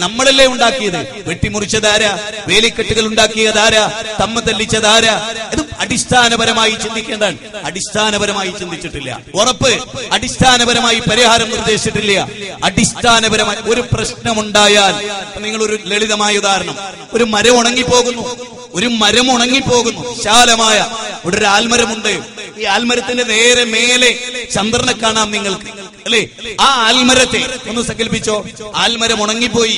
നമ്മളല്ലേ ഉണ്ടാക്കിയത്? വെട്ടിമുറിച്ചതാരാ? വേലിക്കെട്ടുകൾ ഉണ്ടാക്കിയതാരാ? തമ്മ തല്ലിച്ചതാരാ? ഇത് അടിസ്ഥാനപരമായി ചിന്തിക്കേണ്ടതാണ്. അടിസ്ഥാനപരമായി ചിന്തിച്ചിട്ടില്ല. ഉറപ്പ്. അടിസ്ഥാനപരമായി പരിഹാരം നിർദ്ദേശിച്ചിട്ടില്ല. അടിസ്ഥാനപരമായി ഒരു പ്രശ്നമുണ്ടായാൽ, നിങ്ങളൊരു ലളിതമായ ഉദാഹരണം, ഒരു മരം ഉണങ്ങിപ്പോകുന്നു. വിശാലമായ ഇവിടെ ഒരു ആൽമരമുണ്ട്. ഈ ആൽമരത്തിന്റെ നേരെ മേലെ ചന്ദ്രനെ കാണാം നിങ്ങൾക്ക്, അല്ലെ? ആ ആൽമരത്തെ ഒന്ന് സങ്കല്പിച്ചോ. ആൽമരം ഉണങ്ങിപ്പോയി,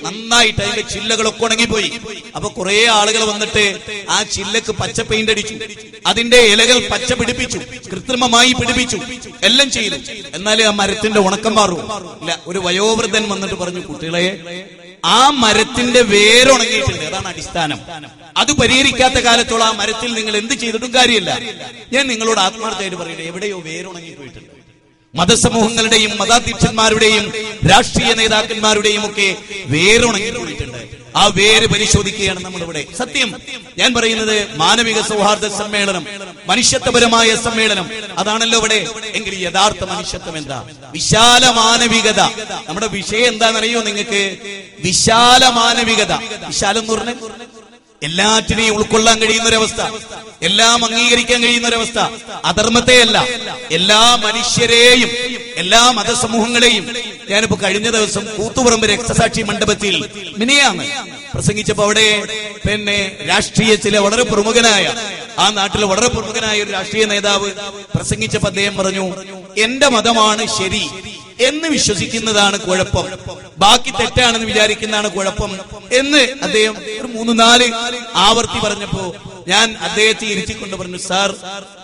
നന്നായിട്ട് അതിന്റെ ചില്ലകളൊക്കെ ഉണങ്ങിപ്പോയി. അപ്പൊ കുറെ ആളുകൾ വന്നിട്ട് ആ ചില്ലക്ക് പച്ച പെയിന്റ് അടിച്ചു, അതിന്റെ ഇലകൾ പച്ച പിടിപ്പിച്ചു, കൃത്രിമമായി പിടിപ്പിച്ചു, എല്ലാം ചെയ്തു. എന്നാലേ ആ മരത്തിന്റെ ഉണക്കം മാറും ഇല്ല. ഒരു വയോവൃദ്ധൻ വന്നിട്ട് പറഞ്ഞു, കുട്ടികളെ, ആ മരത്തിന്റെ വേരുണങ്ങിയിട്ടുണ്ട്. അതാണ് അടിസ്ഥാനം. അത് പരിഹരിക്കാത്ത കാലത്തോളം ആ മരത്തിൽ നിങ്ങൾ എന്ത് ചെയ്തിട്ടും കാര്യമില്ല. ഞാൻ നിങ്ങളോട് ആത്മാർത്ഥമായിട്ട് പറയുന്നത്, എവിടെയോ വേരുണങ്ങിപ്പോയിട്ടുണ്ട്. മതസമൂഹങ്ങളുടെയും മതാധ്യക്ഷന്മാരുടെയും രാഷ്ട്രീയ നേതാക്കന്മാരുടെയും ഒക്കെ വേരുണങ്ങിപ്പോയിട്ടുണ്ട്. ആ വേര് പരിശോധിക്കുകയാണ് നമ്മളിവിടെ. സത്യം ഞാൻ പറയുന്നത്, മാനവിക സൗഹാർദ്ദ സമ്മേളനം, മനുഷ്യത്വപരമായ സമ്മേളനം, അതാണല്ലോ ഇവിടെ. എങ്കിൽ യഥാർത്ഥ മനുഷ്യത്വം എന്താ? വിശാല മാനവികത. നമ്മുടെ വിഷയം എന്താണെന്നറിയോ നിങ്ങൾക്ക്? വിശാല മാനവികത. വിശാലം എന്ന് പറഞ്ഞ എല്ലാറ്റിനെയും ഉൾക്കൊള്ളാൻ കഴിയുന്ന ഒരവസ്ഥ, എല്ലാം അംഗീകരിക്കാൻ കഴിയുന്ന ഒരവസ്ഥ. അധർമ്മത്തെയല്ല, എല്ലാ മനുഷ്യരെയും, എല്ലാ മതസമൂഹങ്ങളെയും. ഞാനിപ്പോ കഴിഞ്ഞ ദിവസം കൂത്തുപറമ്പ് രക്തസാക്ഷി മണ്ഡപത്തിൽ മിനിയാന്ന് പ്രസംഗിച്ചപ്പോ അവിടെ രാഷ്ട്രീയ ചില വളരെ പ്രമുഖനായ, ആ നാട്ടിലെ വളരെ പ്രമുഖനായ ഒരു രാഷ്ട്രീയ നേതാവ് പ്രസംഗിച്ചപ്പോ അദ്ദേഹം പറഞ്ഞു, എന്റെ മതമാണ് ശരി എന്ന് വിശ്വസിക്കുന്നതാണ് കുഴപ്പം, ബാക്കി തെറ്റാണെന്ന് വിചാരിക്കുന്നതാണ് കുഴപ്പം എന്ന് അദ്ദേഹം ഒരു 3-4 ആവർത്തി പറഞ്ഞപ്പോ ഞാൻ അദ്ദേഹത്തെ ഇരുത്തിക്കൊണ്ട് പറഞ്ഞു, സാർ,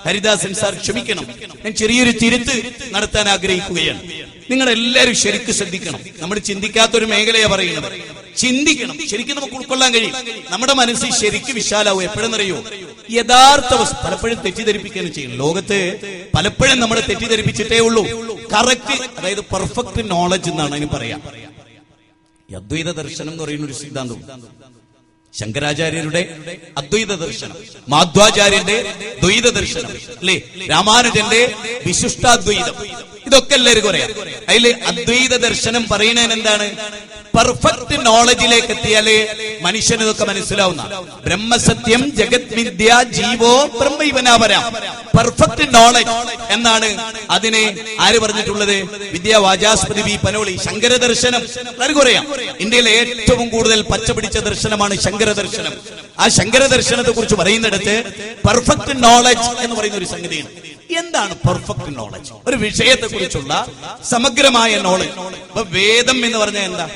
ഹരിദാസൻ സാർ, ക്ഷമിക്കണം, ഞാൻ ചെറിയൊരു തിരുത്ത് നടത്താൻ ആഗ്രഹിക്കുകയാണ്. നിങ്ങൾ എല്ലാവരും ശരിക്കും ശ്രദ്ധിക്കണം. നമ്മൾ ചിന്തിക്കാത്തൊരു മേഖലയാ പറയുന്നത്. ചിന്തിക്കണം, ശരിക്കും നമുക്ക് ഉൾക്കൊള്ളാൻ കഴിയും. നമ്മുടെ മനസ്സിൽ ശരിക്കും വിശാലാവും. എപ്പോഴെന്നറിയോ? യഥാർത്ഥ വസ്തു. പലപ്പോഴും തെറ്റിദ്ധരിപ്പിക്കുകയാണ് ചെയ്യുന്നത്. ലോകത്ത് പലപ്പോഴും നമ്മൾ തെറ്റിദ്ധരിപ്പിച്ചിട്ടേ ഉള്ളൂ. കറക്റ്റ്, അതായത് പെർഫെക്റ്റ് നോളജ് എന്നാണ് അതിന് പറയാം. അദ്വൈത ദർശനം എന്ന് പറയുന്ന ഒരു സിദ്ധാന്തം, ശങ്കരാചാര്യരുടെ അദ്വൈത ദർശനം, മാധ്വാചാര്യന്റെ ദ്വൈത ദർശനം, അല്ലെ, രാമാനുജന്റെ വിശിഷ്ടാദ്വൈതം, ഇതൊക്കെ എല്ലാവർക്കും അറിയാം. അതില് അദ്വൈത ദർശനം പറയുന്നതിന് എന്താണ്? പെർഫെക്റ്റ് നോളജിലേക്ക് എത്തിയാലേ മനുഷ്യന് ഇതൊക്കെ മനസ്സിലാവുന്ന. ബ്രഹ്മസത്യം ജഗത് മിഥ്യ ജീവോ ബ്രഹ്മൈവനാപര. പെർഫെക്റ്റ് നോളജ് എന്നാണ് അതിനെ ആര് പറഞ്ഞിട്ടുള്ളത്? വിദ്യാവാചാസ്പതി വി പനോളി. ശങ്കരദർശനം എല്ലാവർക്കും അറിയാം. ഇന്ത്യയിലെ ഏറ്റവും കൂടുതൽ പച്ചപിടിച്ച ദർശനമാണ് ശങ്കരദർശനം. ആ ശങ്കരദർശനത്തെ കുറിച്ച് പറയുന്നിടത്ത് പെർഫെക്റ്റ് നോളജ് എന്ന് പറയുന്ന ഒരു സംഗതിയാണ്. എന്താണ് പെർഫെക്റ്റ് നോളജ്? ഒരു വിഷയത്തെ കുറിച്ചുള്ള സമഗ്രമായ നോളജ്. ഇപ്പൊ വേദം എന്ന് പറഞ്ഞാൽ എന്താ?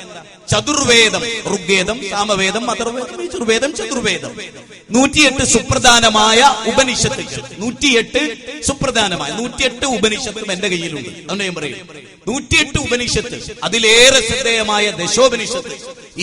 ചതുർവേദം, ഋഗ്വേദം, സാമവേദം, അഥർവവേദം, യജുർവേദം, ചതുർവേദം. 108 സുപ്രധാനമായ ഉപനിഷത്തുകൾ. 108 സുപ്രധാനമായ 108 ഉപനിഷത്തും എന്റെ കയ്യിലുണ്ട്. അതുകൊണ്ട് ഞാൻ പറയും, 108 ഉപനിഷത്ത്. അതിലേറെ ശ്രദ്ധേയമായ ദശോപനിഷത്ത്,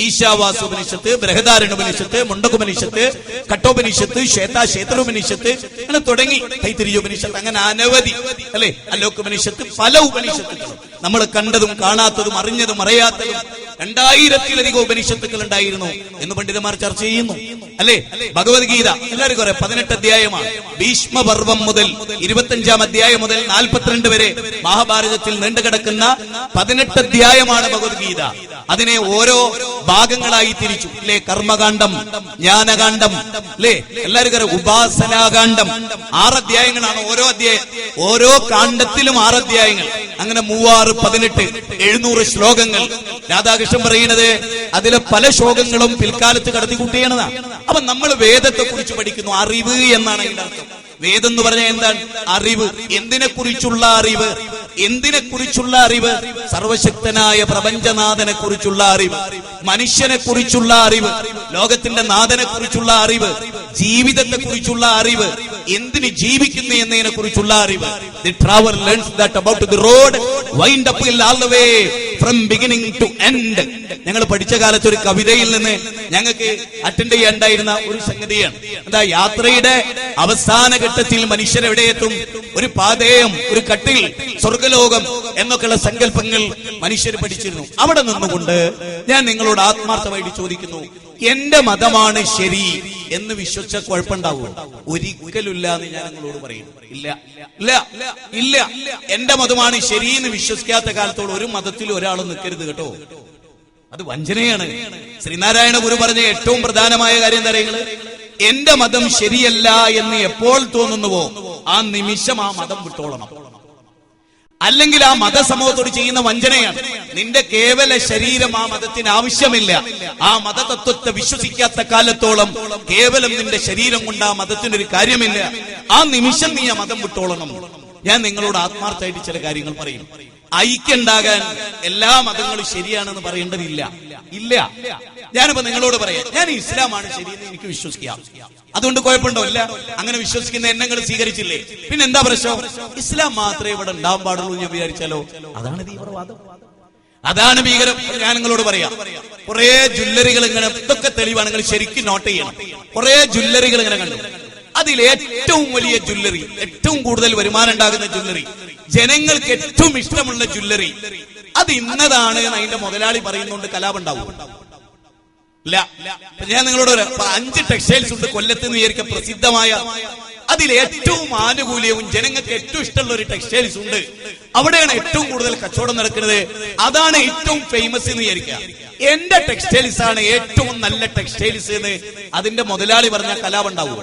ഈശാവാസോപനിഷത്ത്, ബൃഹദാരണ്യോപനിഷത്ത്, മുണ്ടകോപനിഷത്ത്, കഠോപനിഷത്ത്, ശ്വേതാശേതരോപനിഷത്ത്, അങ്ങനെ തുടങ്ങി, തൈത്തിരീയോപനിഷത്ത്, അങ്ങനെ അനവധി, അല്ലെ, അലോകോപനിഷത്ത്, പല ഉപനിഷത്തുകളും. നമ്മൾ കണ്ടതും കാണാത്തതും അറിഞ്ഞതും അറിയാത്തതും 2000-ത്തിലധികം ഉപനിഷത്തുക്കൾ ഉണ്ടായിരുന്നു എന്ന് പണ്ഡിതന്മാർ ചർച്ച ചെയ്യുന്നു, അല്ലെ. ഭഗവത്ഗീത എല്ലാവർക്കും അറിയാം, 18 അധ്യായമാണ്. ഭീഷ്മപർവം മുതൽ 25-ാം അധ്യായം മുതൽ 42 വരെ മഹാഭാരതത്തിൽ നീണ്ടുകിടക്കുന്ന 18 അധ്യായമാണ് ഭഗവത്ഗീത. അതിനെ ഓരോ ഭാഗങ്ങളായി തിരിച്ചു, അല്ലെ. കർമ്മകാന്ഡം, ജ്ഞാനകാന്ഡം, അല്ലെ, എല്ലാവർക്കും അറിയാം. ഉപാസനാകാന്ഡം. 6 അധ്യായങ്ങളാണ് ഓരോ അധ്യായം. ഓരോ കാണ്ഡത്തിലും 6 അധ്യായങ്ങൾ. അങ്ങനെ 3-6-18 700 ശ്ലോകങ്ങൾ. രാധാകൃഷ്ണൻ പറയുന്നത് അതിലെ പല ശ്ലോകങ്ങളും പിൽക്കാലത്ത് കടത്തിക്കൂട്ടിയാണെന്നാണ്. അപ്പൊ നമ്മൾ വേദത്തെ കുറിച്ച് പഠിക്കുന്നു. അറിവ് എന്നാണ് അതിന്റെ അർത്ഥം. വേദം എന്ന് പറഞ്ഞാൽ എന്താണ്? അറിവ്. എന്തിനെ കുറിച്ചുള്ള അറിവ്? എന്തിനെ കുറിച്ചുള്ള അറിവ്? സർവശക്തനായ പ്രപഞ്ചനാഥനെ കുറിച്ചുള്ള അറിവ്, മനുഷ്യനെ കുറിച്ചുള്ള അറിവ്, ലോകത്തിന്റെ നാഥനെ കുറിച്ചുള്ള അറിവ്, ജീവിതത്തെ കുറിച്ചുള്ള അറിവ്, എന്തിന് ജീവിക്കുന്നു എന്നതിനെ കുറിച്ചുള്ള അറിവ്. The traveler learns that about the road wind up all the way from beginning to end. ഞങ്ങൾ പഠിച്ച കാലത്ത് ഒരു കവിതയിൽ നിന്ന് ഞങ്ങൾക്ക് അറ്റൻഡ് ചെയ്യാണ്ടായിരുന്ന ഒരു സംഗതിയാണ്. എന്താ? യാത്രയുടെ അവസാന ഘട്ടത്തിൽ മനുഷ്യർ എവിടെയെത്തും? ഒരു പാതയം, ഒരു കട്ടിൽ, സ്വർഗലോകം എന്നൊക്കെയുള്ള സങ്കല്പങ്ങൾ മനുഷ്യർ പഠിച്ചിരുന്നു. അവിടെ നിന്നുകൊണ്ട് ഞാൻ നിങ്ങളോട് ആത്മാർത്ഥമായിട്ട് ചോദിക്കുന്നു, എന്റെ മതമാണ് ശരി എന്ന് വിശ്വസിച്ച കുഴപ്പമുണ്ടാവുമോ? ഒരിക്കലുമില്ല എന്ന് ഞാൻ നിങ്ങളോട് പറയുന്നു. ഇല്ല ഇല്ല ഇല്ല. എന്റെ മതമാണ് ശരിയെന്ന് വിശ്വസിക്കാത്ത കാലത്തോളം ഒരു മതത്തിൽ ഒരാളും നിൽക്കരുത് കേട്ടോ. അത് വഞ്ചനയാണ്. ശ്രീനാരായണ ഗുരു പറഞ്ഞ ഏറ്റവും പ്രധാനമായ കാര്യം എന്താ പറയുന്നത്? എന്റെ മതം ശരിയല്ല എന്ന് എപ്പോൾ തോന്നുന്നുവോ ആ നിമിഷം ആ മതം വിട്ടോളണം. അല്ലെങ്കിൽ ആ മതസമൂഹത്തോട് ചെയ്യുന്ന വഞ്ചനയാണ്. നിന്റെ കേവല ശരീരം ആ മതത്തിന് ആവശ്യമില്ല. ആ മതതത്വത്തെ വിശ്വസിക്കാത്ത കാലത്തോളം കേവലം നിന്റെ ശരീരം കൊണ്ട് ആ മതത്തിനൊരു കാര്യമില്ല. ആ നിമിഷം നീ ആ മതം വിട്ടോളണം. ഞാൻ നിങ്ങളോട് ആത്മാർത്ഥമായിട്ട് ചില കാര്യങ്ങൾ പറയും. ഐക്യുണ്ടാകാൻ എല്ലാ മതങ്ങളും ശരിയാണെന്ന് പറയേണ്ടതില്ല. ഇല്ല. ഞാനിപ്പോ നിങ്ങളോട് പറയാം, ഞാൻ ഇസ്ലാമാണ് ശരിയെന്ന് എനിക്ക് വിശ്വസിക്കാം. അതുകൊണ്ട് കുഴപ്പമുണ്ടോ? ഇല്ല. അങ്ങനെ വിശ്വസിക്കുന്ന എണ്ണങ്ങൾ സ്വീകരിച്ചില്ലേ? പിന്നെ എന്താ പ്രശ്നം? ഇസ്ലാം മാത്രമേ ഇവിടെ ഉണ്ടാവാൻ പാടുള്ളൂ ഞാൻ വിചാരിച്ചാലോ? അതാണ് തീവ്രവാദം, അതാണ് ഭീകരം. ഞാൻ നിങ്ങളോട് പറയാം, കുറെ ജ്വല്ലറികൾ ഇങ്ങനെ, ഇതൊക്കെ തെളിവാണ്, നിങ്ങൾ ശരിക്കും നോട്ട് ചെയ്യണം. കുറെ ജ്വല്ലറികൾ ഇങ്ങനെ കണ്ടു. അതിൽ ഏറ്റവും വലിയ ജ്വല്ലറി, ഏറ്റവും കൂടുതൽ വരുമാനം ഉണ്ടാകുന്ന ജ്വല്ലറി, ജനങ്ങൾക്ക് ഏറ്റവും ഇഷ്ടമുള്ള ജ്വല്ലറി, അത് ഇന്നതാണ് അതിന്റെ മുതലാളി പറയുന്നോണ്ട് കലാപം ഉണ്ടാവും? ഇല്ല. ഞാൻ നിങ്ങളോട് 5 ടെക്സ്റ്റൈൽസ് ഉണ്ട് കൊല്ലത്ത് എന്ന് വിചാരിക്കുക, പ്രസിദ്ധമായ. അതിൽ ഏറ്റവും ആനുകൂല്യവും ജനങ്ങൾക്ക് ഏറ്റവും ഇഷ്ടമുള്ള ഒരു ടെക്സ്റ്റൈൽസ് ഉണ്ട്. അവിടെയാണ് ഏറ്റവും കൂടുതൽ കച്ചവടം നടക്കുന്നത്. അതാണ് ഏറ്റവും ഫേമസ് എന്ന് വിചാരിക്കുക. എന്റെ ടെക്സ്റ്റൈൽസ് ആണ് ഏറ്റവും നല്ല ടെക്സ്റ്റൈൽസ് എന്ന് അതിന്റെ മുതലാളി പറഞ്ഞാൽ കലാപം ഉണ്ടാവും?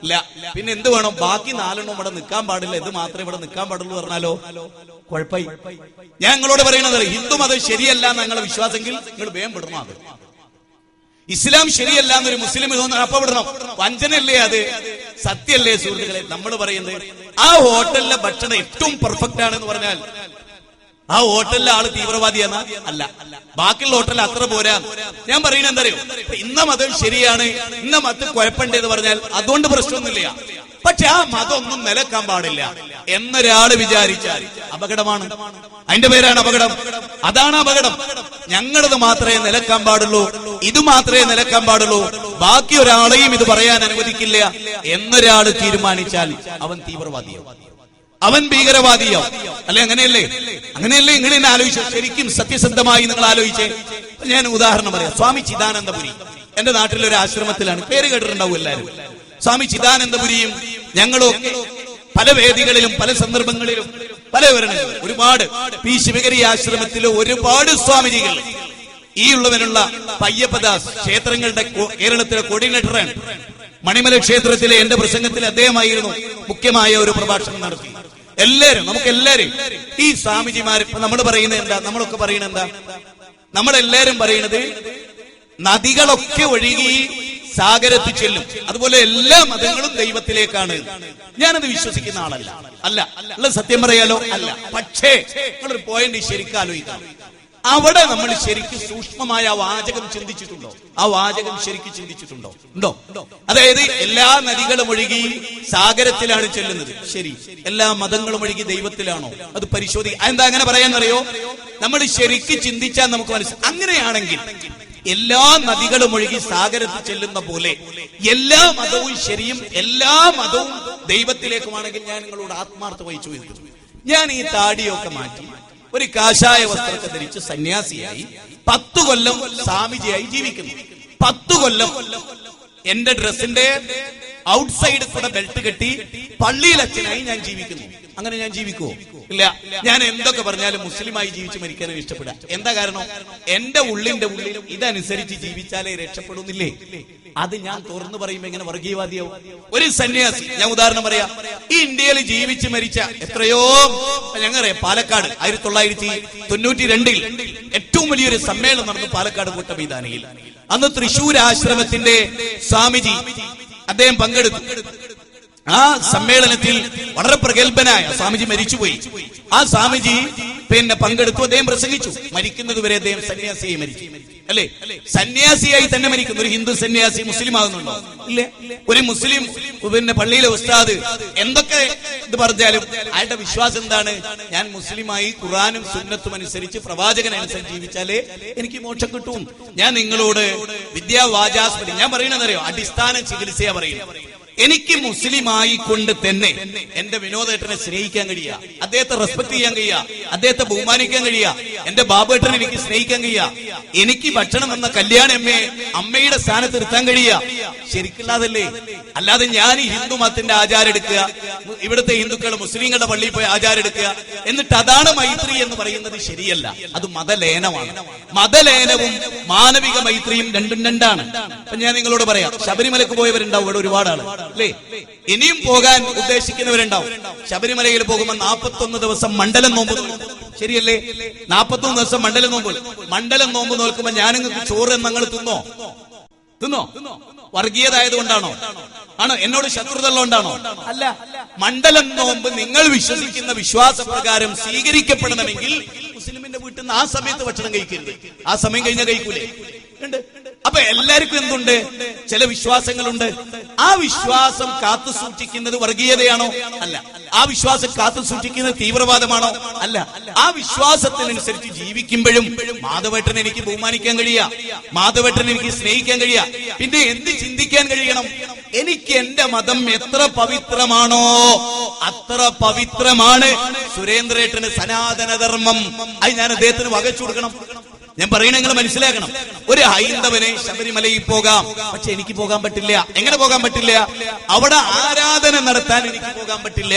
ഇല്ല. പിന്നെ എന്ത് വേണം? ബാക്കി 4 ഇവിടെ നിൽക്കാൻ പാടില്ല, ഇത് മാത്രമേ ഇവിടെ നിൽക്കാൻ പാടുള്ളൂ പറഞ്ഞാലോ കുഴപ്പമായി. ഞാൻ നിങ്ങളോട് പറയുന്നത്, ഹിന്ദു മതം ശരിയല്ല എന്ന് നിങ്ങളുടെ വിശ്വാസമെങ്കിൽ നിങ്ങൾ വേഗം വിടണം. അത് ഇസ്ലാം ശരിയല്ല എന്നൊരു മുസ്ലിം തോന്നുന്നു, അപ്പൊ വിടണം. വഞ്ചനല്ലേ അത്? സത്യല്ലേ സുഹൃത്തുക്കളെ? നമ്മൾ പറയുന്നത് ആ ഹോട്ടലിലെ ഭക്ഷണം ഏറ്റവും പെർഫെക്റ്റ് ആണെന്ന് പറഞ്ഞാൽ ആ ഹോട്ടലിലെ ആള് തീവ്രവാദിയാണ്? അല്ല. ബാക്കിയുള്ള ഹോട്ടലിൽ അത്ര പോരാ. ഞാൻ പറയുന്നത് എന്താ അറിയോ? ഇന്ന മതം ശരിയാണ്, ഇന്ന മതം കുഴപ്പമുണ്ടെന്ന് പറഞ്ഞാൽ അതുകൊണ്ട് പ്രശ്നമൊന്നുമില്ല. പക്ഷെ ആ മതം ഒന്നും നിലക്കാൻ പാടില്ല എന്നൊരാള് വിചാരിച്ചാൽ അപകടമാണ്. അതിന്റെ പേരാണ് അപകടം. അതാണ് അപകടം. ഞങ്ങളത് മാത്രമേ നിലക്കാൻ പാടുള്ളൂ, ഇത് മാത്രമേ നിലക്കാൻ പാടുള്ളൂ, ബാക്കി ഒരാളെയും ഇത് പറയാൻ അനുവദിക്കില്ല എന്നൊരാള് തീരുമാനിച്ചാൽ അവൻ തീവ്രവാദിയോ, അവൻ ഭീകരവാദിയോ? അല്ലെ? അങ്ങനെയല്ലേ? അങ്ങനെയല്ലേ? ഇങ്ങനെ ആലോചിച്ചു. ശരിക്കും സത്യസന്ധമായി നിങ്ങൾ ആലോചിച്ചേ. ഞാൻ ഉദാഹരണം പറയാം. സ്വാമി ചിദാനന്ദപുരി എന്റെ നാട്ടിലൊരു ആശ്രമത്തിലാണ്, പേര് കേട്ടിട്ടുണ്ടാവും എല്ലാവരും. സ്വാമി ചിദാനന്ദപുരിയും ഞങ്ങളും പല വേദികളിലും പല സന്ദർഭങ്ങളിലും പല വിവരണങ്ങളും ഒരുപാട് പി ശിവഗിരി ആശ്രമത്തിലെ ഒരുപാട് സ്വാമിജികൾ, ഈ ഉള്ളവനുള്ള പയ്യപ്പദാസ് ക്ഷേത്രങ്ങളുടെ കേരളത്തിലെ കോർഡിനേറ്ററാണ്. മണിമല ക്ഷേത്രത്തിലെ എന്റെ പ്രസംഗത്തിൽ അദ്ദേഹമായിരുന്നു മുഖ്യമായ ഒരു പ്രഭാഷണം നടത്തി. എല്ലാരും, നമുക്കെല്ലാരും ഈ സ്വാമിജിമാർ നമ്മൾ പറയുന്നത് എന്താ? നമ്മളൊക്കെ പറയുന്നത് എന്താ? നമ്മളെല്ലാരും പറയുന്നത് നദികളൊക്കെ ഒഴുകി സാഗരത്തിൽ ചെല്ലും, അതുപോലെ എല്ലാ മതങ്ങളും ദൈവത്തിലേക്കാണ്. ഞാനത് വിശ്വസിക്കുന്ന ആളല്ല. അല്ല. അല്ല, സത്യം പറയാലോ? അല്ല. പക്ഷേ നിങ്ങളൊരു പോയിന്റ് ശരിക്കും ആലോചിക്കാം. അവിടെ നമ്മൾ ശരിക്കും സൂക്ഷ്മമായ ആ വാചകം ചിന്തിച്ചിട്ടുണ്ടോ? ആ വാചകം ശരിക്കും ചിന്തിച്ചിട്ടുണ്ടോ? ഉണ്ടോ? അതായത് എല്ലാ നദികളും ഒഴുകി സാഗരത്തിലാണ് ചെല്ലുന്നത്. ശരി. എല്ലാ മതങ്ങളും ഒഴുകി ദൈവത്തിലാണോ? അത് പരിശോധിക്കുക. എന്താ അങ്ങനെ പറയാന്നറിയോ? നമ്മൾ ശരിക്കും ചിന്തിച്ചാൽ നമുക്ക് മനസ്സിലാവും. അങ്ങനെയാണെങ്കിൽ എല്ലാ നദികളും ഒഴുകി സാഗരത്തിൽ ചെല്ലുന്ന പോലെ എല്ലാ മതവും ശരിയും എല്ലാ മതവും ദൈവത്തിലേക്കുമാണെങ്കിൽ ഞാൻ നിങ്ങളോട് ആത്മാർത്ഥമായി ചോദിക്കുന്നു, ഞാൻ ഈ താടിയൊക്കെ മാറ്റി ഒരു കാഷായ വസ്ത്രത്തെ ധരിച്ച് സന്യാസിയായി 10 കൊല്ലം സ്വാമിജിയായി ജീവിക്കുന്നു. 10 കൊല്ലം എന്റെ ഡ്രസ്സിന്റെ ഔട്ട്സൈഡ് കൂടെ ബെൽറ്റ് കെട്ടി പള്ളിയിൽ അച്ഛനായി ഞാൻ ജീവിക്കുന്നു. അങ്ങനെ ഞാൻ ജീവിക്കുവോ? ഇല്ല. ഞാൻ എന്തൊക്കെ പറഞ്ഞാലും മുസ്ലിമായി ജീവിച്ച് മരിക്കാനും ഇഷ്ടപ്പെടാം. എന്താ കാരണം? എന്റെ ഉള്ളിന്റെ ഉള്ളിലും ഇതനുസരിച്ച് ജീവിച്ചാലേ രക്ഷപ്പെടുന്നില്ലേ? അത് ഞാൻ തുറന്നു പറയുമ്പോ എങ്ങനെ വർഗീയവാദിയാവും? ഒരു സന്യാസി, ഞാൻ ഉദാഹരണം പറയാം, ഈ ഇന്ത്യയിൽ ജീവിച്ച് മരിച്ച എത്രയോ, ഞങ്ങറിയാം പാലക്കാട് 1992 ഏറ്റവും വലിയൊരു സമ്മേളനം നടന്നു പാലക്കാട് കൂട്ടമൈതാനിയിൽ. അന്ന് തൃശൂർ ആശ്രമത്തിന്റെ സ്വാമിജി അദ്ദേഹം പങ്കെടുത്തു. ആ സമ്മേളനത്തിൽ വളരെ പ്രഗത്ഭനായ സ്വാമിജി മരിച്ചുപോയി. ആ സ്വാമിജി പിന്നെ പങ്കെടുത്തു, അദ്ദേഹം പ്രസംഗിച്ചു. മരിക്കുന്നത് വരെ അദ്ദേഹം സന്യാസിയായി മരിച്ചു. അല്ലെ? സന്യാസിയായി തന്നെ മരിക്കുന്നു. ഒരു ഹിന്ദു സന്യാസി മുസ്ലിം ആകുന്നുണ്ടോ? ഇല്ലേ. ഒരു മുസ്ലിം പിന്നെ പള്ളിയിലെ ഉസ്താദ് എന്തൊക്കെ ഇത് പറഞ്ഞാലും അയാളുടെ വിശ്വാസം എന്താണ്? ഞാൻ മുസ്ലിമായി ഖുർആനും സുന്നത്തും അനുസരിച്ച് പ്രവാചകനനുസരിച്ച് ജീവിച്ചാലേ എനിക്ക് മോക്ഷം കിട്ടും. ഞാൻ നിങ്ങളോട് വിദ്യാവാചാസ്പതി ഞാൻ പറയണെന്നറിയോ? അടിസ്ഥാന ചികിത്സയാ പറയുന്നത്. എനിക്ക് മുസ്ലിമായി കൊണ്ട് തന്നെ എന്റെ വിനോദേട്ടനെ സ്നേഹിക്കാൻ കഴിയുക, അദ്ദേഹത്തെ റെസ്പെക്ട് ചെയ്യാൻ കഴിയുക, അദ്ദേഹത്തെ ബഹുമാനിക്കാൻ കഴിയുക, എന്റെ ബാബുവേട്ടനെ എനിക്ക് സ്നേഹിക്കാൻ കഴിയുക, എനിക്ക് ഭക്ഷണം എന്ന കല്യാണമ്മയെ അമ്മയുടെ സ്ഥാനത്ത് നിർത്താൻ കഴിയുക. ശരിക്കുള്ളതല്ലേ? അല്ലാതെ ഞാൻ ഈ ഹിന്ദു മതത്തിന്റെ ആചാരം എടുക്കുക, ഇവിടുത്തെ ഹിന്ദുക്കൾ മുസ്ലിങ്ങളുടെ പള്ളിയിൽ പോയി ആചാരം എടുക്കുക, എന്നിട്ട് അതാണ് മൈത്രി എന്ന് പറയുന്നത് ശരിയല്ല. അത് മതലേനമാണ്. മതലേനവും മാനവിക മൈത്രിയും രണ്ടും രണ്ടാണ്. അപ്പൊ ഞാൻ നിങ്ങളോട് പറയാം, ശബരിമലക്ക് പോയവരുണ്ടാവും ഇവിടെ ഒരുപാട് ആള് അല്ലേ? ഇനിയും പോകാൻ ഉദ്ദേശിക്കുന്നവരുണ്ടാവും. ശബരിമലയിൽ പോകുമ്പോൾ 41 ദിവസം മണ്ഡലം നോമ്പ് നോക്കും, ശരിയല്ലേ? 41 ദിവസം മണ്ഡലം നോമ്പ് നോക്കുമ്പോ ഞാൻ നിങ്ങൾക്ക് ചോറ് നിങ്ങൾ തിന്നോ? വർഗീയതായതുകൊണ്ടാണോ? ആണ്? എന്നോട് ശത്രുത ഉള്ളതുകൊണ്ടാണോ? അല്ല. മണ്ഡലം നോമ്പ് നിങ്ങൾ വിശ്വസിക്കുന്ന വിശ്വാസപ്രകാരം സ്വീകരിക്കപ്പെടണമെങ്കിൽ മുസ്ലിമിന്റെ വീട്ടിൽ നിന്ന് ആ സമയത്ത് ഭക്ഷണം കഴിക്കരുത്. ആ സമയം കഴിഞ്ഞാൽ കഴിക്കൂലേ? അപ്പൊ എല്ലാവർക്കും എന്തുണ്ട്? ചില വിശ്വാസങ്ങളുണ്ട്. ആ വിശ്വാസം കാത്തു സൂക്ഷിക്കുന്നത് വർഗീയതയാണോ? അല്ല. ആ വിശ്വാസം കാത്തു സൂക്ഷിക്കുന്നത് തീവ്രവാദമാണോ? അല്ല. ആ വിശ്വാസത്തിനനുസരിച്ച് ജീവിക്കുമ്പോഴും മാധവേട്ടനെ എനിക്ക് ബഹുമാനിക്കാൻ കഴിയുക, മാധവേട്ടനെ എനിക്ക് സ്നേഹിക്കാൻ കഴിയുക. പിന്നെ എന്ത് ചിന്തിക്കാൻ കഴിയണം? എനിക്ക് എന്റെ മതം എത്ര പവിത്രമാണോ അത്ര പവിത്രമാണ് സുരേന്ദ്രേട്ടന് സനാതനധർമ്മം. അത് ഞാൻ അദ്ദേഹത്തിന് വകച്ചു കൊടുക്കണം. ഞാൻ പറയണ നിങ്ങൾ മനസ്സിലാക്കണം. ഒരു ഹൈന്ദവനെ ശബരിമലയിൽ പോകാം, പക്ഷെ എനിക്ക് പോകാൻ പറ്റില്ല. എങ്ങനെ പോകാൻ പറ്റില്ല? അവിടെ ആരാധന നടത്താൻ എനിക്ക് പോകാൻ പറ്റില്ല.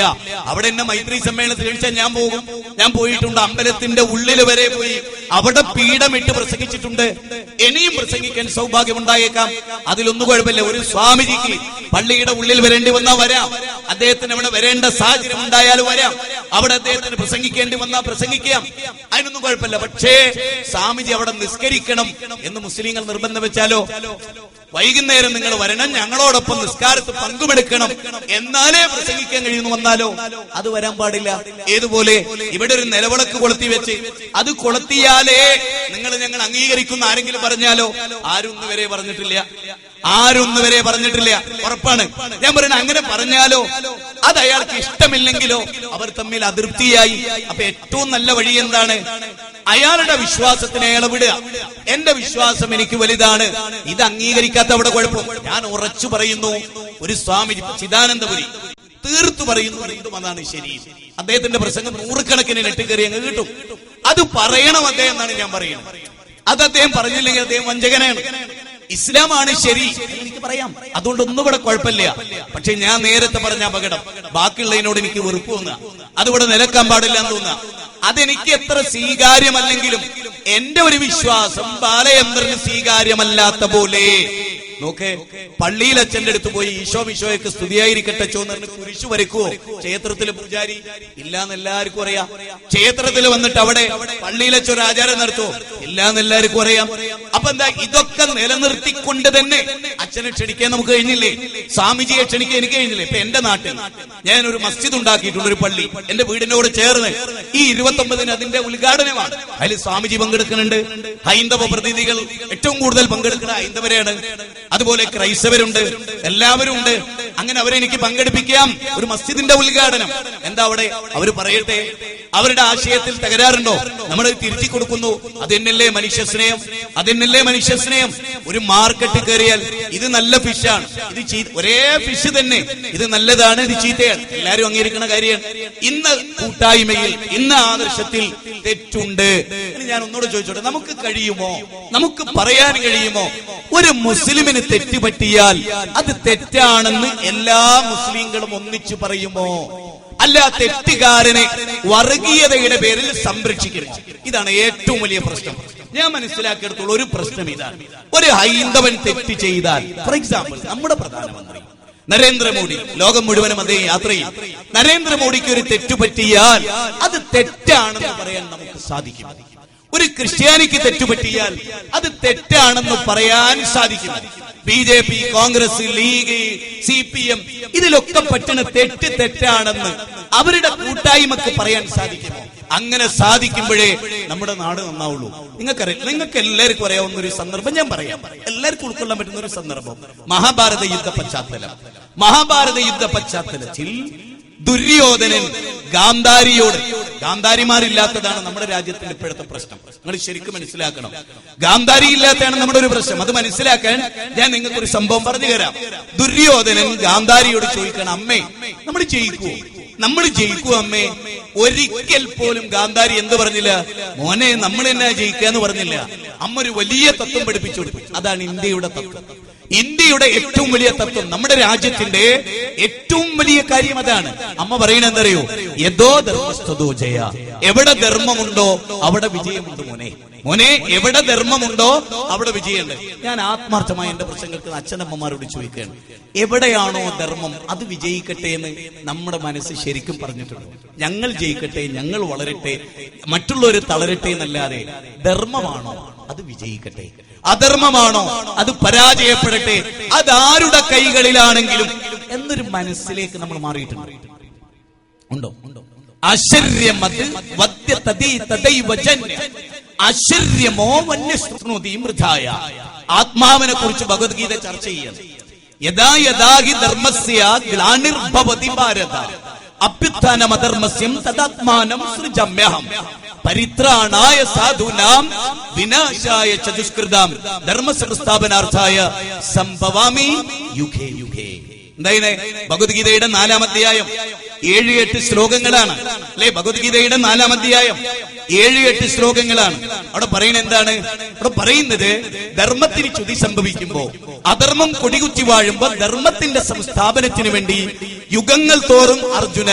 അവിടെ എന്നെ മൈത്രി സമ്മേളനത്തിൽ കഴിച്ചാൽ ഞാൻ പോകും. ഞാൻ പോയിട്ടുണ്ട്. അമ്പലത്തിന്റെ ഉള്ളിൽ വരെ പോയി അവിടെ പീഠമിട്ട് പ്രസംഗിച്ചിട്ടുണ്ട്. ഇനിയും പ്രസംഗിക്കാൻ സൗഭാഗ്യമുണ്ടായേക്കാം. അതിലൊന്നും കുഴപ്പമില്ല. ഒരു സ്വാമിജിക്ക് പള്ളിയുടെ ഉള്ളിൽ വരേണ്ടി വന്നാൽ വരാം. അദ്ദേഹത്തിന് അവിടെ വരേണ്ട സാഹചര്യം ഉണ്ടായാലും വരാം. അവിടെ അദ്ദേഹത്തിന് പ്രസംഗിക്കേണ്ടി വന്നാൽ പ്രസംഗിക്കാം. അതിനൊന്നും കുഴപ്പമില്ല. പക്ഷേ സ്വാമിജി അവിടെ നിസ്കരിക്കണം എന്ന് മുസ്ലിങ്ങൾ നിർബന്ധം വെച്ചാലോ? വൈകുന്നേരം നിങ്ങൾ വരണം, ഞങ്ങളോടൊപ്പം നിസ്കാരത്ത് പങ്കുമെടുക്കണം, എന്നാലേ പ്രസംഗിക്കാൻ കഴിയുന്നു വന്നാലോ? അത് വരാൻ പാടില്ല. ഏതുപോലെ ഇവിടെ ഒരു നിലവിളക്ക് കൊളുത്തി വെച്ച് അത് കൊളുത്തിയാലേ ഞങ്ങൾ അംഗീകരിക്കുന്ന ആരെങ്കിലും പറഞ്ഞാലോ? ആരൊന്നും വരെ പറഞ്ഞിട്ടില്ല. ഉറപ്പാണ്. ഞാൻ പറയുന്നത് അങ്ങനെ പറഞ്ഞാലോ അത് അയാൾക്ക് ഇഷ്ടമില്ലെങ്കിലോ അവർ തമ്മിൽ അതൃപ്തിയായി. അപ്പൊ ഏറ്റവും നല്ല വഴി എന്താണ്? അയാളുടെ വിശ്വാസത്തിനെ അയാളെ വിടുക. എന്റെ വിശ്വാസം എനിക്ക് വലുതാണ്, ഇത് അംഗീകരിക്കാത്ത അവിടെ കുഴപ്പം. ഞാൻ ഉറച്ചു പറയുന്നു, ഒരു സ്വാമി ചിദാനന്ദപുരി തീർത്തു പറയുന്നു ഹിന്ദുമതാണ് ശരി. അദ്ദേഹത്തിന്റെ പ്രസംഗം 100 കണക്കിന് നെറ്റ് കയറി അങ്ങ് കിട്ടും. അത് പറയണം അദ്ദേഹം എന്നാണ് ഞാൻ പറയുന്നത്. അത് അദ്ദേഹം പറഞ്ഞില്ലെങ്കിൽ അദ്ദേഹം വഞ്ചകനാണ്. ഇസ്ലാമാണ് ശരി എനിക്ക് പറയാം, അതുകൊണ്ടൊന്നും ഇവിടെ കുഴപ്പമില്ല. പക്ഷെ ഞാൻ നേരത്തെ പറഞ്ഞ അപകടം, ബാക്കിയുള്ളതിനോട് എനിക്ക് വെറുപ്പ് തോന്നുക, അതിവിടെ നിലക്കാൻ പാടില്ല എന്ന് തോന്നുക, അതെനിക്ക് എത്ര സ്വീകാര്യമല്ലെങ്കിലും എന്റെ ഒരു വിശ്വാസം ബാലചന്ദ്രന് സ്വീകാര്യമല്ലാത്ത പോലെ. നോക്കേ, പള്ളിയിൽ അച്ഛന്റെ അടുത്ത് പോയി ഈശോ മിശോയ്ക്ക് സ്തുതിയായിരിക്കട്ടെ ചോന്ന് കുരിശു വരയ്ക്കുവോ? ക്ഷേത്രത്തിലെ പൂജാരി ഇല്ലാന്ന് എല്ലാവർക്കും അറിയാം. ക്ഷേത്രത്തിൽ വന്നിട്ട് അവിടെ പള്ളിയിലച്ച ഒരു ആചാരം നടത്തുവോ? ഇല്ലാന്ന് എല്ലാവർക്കും അറിയാം. അപ്പൊ എന്താ? ഇതൊക്കെ നിലനിർത്തിക്കൊണ്ട് തന്നെ അച്ഛനെ ക്ഷണിക്കാൻ നമുക്ക് കഴിഞ്ഞില്ലേ? സ്വാമിജിയെ ക്ഷണിക്കാൻ എനിക്ക് കഴിഞ്ഞില്ലേ? ഇപ്പൊ എന്റെ നാട്ടിൽ ഞാൻ ഒരു മസ്ജിദ് ഉണ്ടാക്കിയിട്ടുണ്ട്, ഒരു പള്ളി എന്റെ വീടിനോട് ചേർന്ന്. ഈ 29-ന് അതിന്റെ ഉദ്ഘാടനമാണ്. അതിൽ സ്വാമിജി പങ്കെടുക്കുന്നുണ്ട്. ഹൈന്ദവ പ്രതിനിധികൾ ഏറ്റവും കൂടുതൽ പങ്കെടുക്കുന്ന ഹൈന്ദവരെയാണ്. അതുപോലെ ക്രൈസ്തവരുണ്ട്, എല്ലാവരും ഉണ്ട്. അങ്ങനെ അവരെ എനിക്ക് പങ്കെടുപ്പിക്കാം. ഒരു മസ്ജിദിന്റെ ഉദ്ഘാടനം. എന്താ അവിടെ? അവര് പറയട്ടെ, അവരുടെ ആശയത്തിൽ തകരാറുണ്ടോ? നമ്മൾ തിരുത്തി കൊടുക്കുന്നു. അതെന്നല്ലേ മനുഷ്യസ്നേഹം? അതെന്നല്ലേ മനുഷ്യസ്നേഹം? ഒരു മാർക്കറ്റ് കയറിയാൽ ഇത് നല്ല ഫിഷാണ്, ഇത് ഒരേ ഫിഷ് തന്നെ, ഇത് നല്ലതാണ്, ഇത് ചീത്തയാണ്, എല്ലാരും അംഗീകരിക്കുന്ന കാര്യമാണ്. ഇന്ന് കൂട്ടായ്മയിൽ, ഇന്ന് ആദർശത്തിൽ തെറ്റുണ്ട്. ഞാൻ ഒന്നുകൂടെ ചോദിച്ചോട്ടെ, നമുക്ക് കഴിയുമോ? നമുക്ക് പറയാൻ കഴിയുമോ? ഒരു മുസ്ലിമിന് തെറ്റ് പറ്റിയാൽ അത് തെറ്റാണെന്ന് എല്ലാ മുസ്ലിങ്ങളും ഒന്നിച്ചു പറയുമോ? അല്ല, തെറ്റുകാരനെ വർഗീയതയുടെ പേരിൽ സംരക്ഷിക്കരുത്. ഇതാണ് ഏറ്റവും വലിയ പ്രശ്നം. ഞാൻ മനസ്സിലാക്കിയെടുത്തോളം ഒരു പ്രശ്നം ഇതാണ്. ഒരു ഹൈന്ദവൻ തെറ്റ് ചെയ്താൽ, ഫോർ എക്സാമ്പിൾ നമ്മുടെ പ്രധാനമന്ത്രി നരേന്ദ്രമോദി, ലോകം മുഴുവനും അദ്ദേഹം യാത്ര ചെയ്യും. നരേന്ദ്രമോദിക്ക് ഒരു തെറ്റു പറ്റിയാൽ അത് തെറ്റാണെന്ന് പറയാൻ നമുക്ക് സാധിക്കും. ഒരു ക്രിസ്ത്യാനിക്ക് തെറ്റുപറ്റിയാൽ അത് തെറ്റാണെന്ന് പറയാൻ സാധിക്കും. BJP, കോൺഗ്രസ്, ലീഗ്, CPM ഇതിലൊക്കെ പറ്റുന്ന തെറ്റ് തെറ്റാണെന്ന് അവരുടെ കൂട്ടായ്മക്ക് പറയാൻ സാധിക്കുമോ? അങ്ങനെ സാധിക്കുമ്പോഴേ നമ്മുടെ നാട് നന്നാവുള്ളൂ. നിങ്ങൾക്കറിയാം, നിങ്ങൾക്ക് എല്ലാവർക്കും അറിയാവുന്ന ഒരു സന്ദർഭം ഞാൻ പറയാം. എല്ലാവർക്കും ഉൾക്കൊള്ളാൻ പറ്റുന്ന ഒരു സന്ദർഭം, മഹാഭാരത യുദ്ധ പശ്ചാത്തലം. മഹാഭാരത യുദ്ധ പശ്ചാത്തലത്തിൽ ദുര്യോധനൻ ഗാന്ധാരിയോട്, ഗാന്ധാരിമാരില്ലാത്തതാണ് നമ്മുടെ രാജ്യത്തിന്റെ ഇപ്പോഴത്തെ പ്രശ്നം. നിങ്ങൾ ശരിക്കും മനസ്സിലാക്കണം. ഗാന്ധാരി ഇല്ലാത്തതാണ് നമ്മുടെ ഒരു പ്രശ്നം. അത് മനസ്സിലാക്കാൻ ഞാൻ നിങ്ങൾക്ക് ഒരു സംഭവം പറഞ്ഞു തരാം. ദുര്യോധനൻ ഗാന്ധാരിയോട് ചോദിക്കണം, അമ്മേ നമ്മൾ ജയിക്കുവോ? നമ്മൾ ജയിക്കുവോ അമ്മേ? ഒരിക്കൽ പോലും ഗാന്ധാരി എന്ത് പറഞ്ഞില്ല? മോനെ നമ്മൾ എന്നാ ജയിക്കാന്ന് പറഞ്ഞില്ല. അമ്മ ഒരു വലിയ തത്വം പഠിപ്പിച്ചു കൊടുത്തു. അതാണ് ഇന്ത്യയുടെ തത്വം. ഇന്ത്യയുടെ ഏറ്റവും വലിയ തത്വം, നമ്മുടെ രാജ്യത്തിന്റെ ഏറ്റവും വലിയ കാര്യം അതാണ്. അമ്മ പറയുന്നത് എന്തറിയോ? യഥോ ധർമ്മസ്ഥതോ ജയ. എവിടെ ധർമ്മമുണ്ടോ അവിടെ വിജയമുണ്ട് മോനെ. മോനെ എവിടെ ധർമ്മമുണ്ടോ അവിടെ വിജയമുണ്ട്. ഞാൻ ആത്മാർത്ഥമായി എന്റെ പ്രശ്നങ്ങൾക്ക് അച്ഛനമ്മമാരോട് ചോദിക്കുകയാണ്, എവിടെയാണോ ധർമ്മം അത് വിജയിക്കട്ടെ എന്ന് നമ്മുടെ മനസ്സ് ശരിക്കും പറഞ്ഞിട്ടുണ്ട്. ഞങ്ങൾ ജയിക്കട്ടെ, ഞങ്ങൾ വളരട്ടെ, മറ്റുള്ളവർ തളരട്ടെ എന്നല്ലാതെ ധർമ്മമാണോ അത് വിജയിക്കട്ടെ, അധർമ്മമാണോ അത് പരാജയപ്പെടട്ടെ, അതാരുടെ കൈകളിലാണെങ്കിലും എന്നൊരു മനസ്സിലേക്ക് നമ്മൾ മാറിയിട്ടുണ്ട്. ഉണ്ടോ? ആത്മാവിനെ കുറിച്ച് ഭഗവത്ഗീത ചർച്ച ചെയ്യാണ്. യഥാ യഥാ ഹി ധർമ്മസ്യ ഗ്ലാനിർഭവതി ഭാരത അഭ്യുത്ഥാനം അധർമ്മസ്യം തദാത്മാനം സൃജമ്യഹം പരിത്രാണായ സാധൂനാം വിനാശായ ചതുഷ്കൃതാം ധർമ്മസംസ്ഥാപനാർത്ഥായ സംഭവാമി യുഗേ യുഗേ. എന്തായിനെ? ഭഗവത്ഗീതയുടെ 4-ാം അധ്യായം 7-8 ശ്ലോകങ്ങളാണ് അല്ലെ? ഭഗവത്ഗീതയുടെ 4-ാം അധ്യായം 7-8 ശ്ലോകങ്ങളാണ്. അവിടെ പറയുന്നത് എന്താണ്? അവിടെ പറയുന്നത് ധർമ്മത്തിന് ചുതി സംഭവിക്കുമ്പോ, അധർമ്മം കൊടികുത്തി വാഴുമ്പോ ധർമ്മത്തിന്റെ സംസ്ഥാപനത്തിന് വേണ്ടി യുഗങ്ങൾ തോറും അർജുന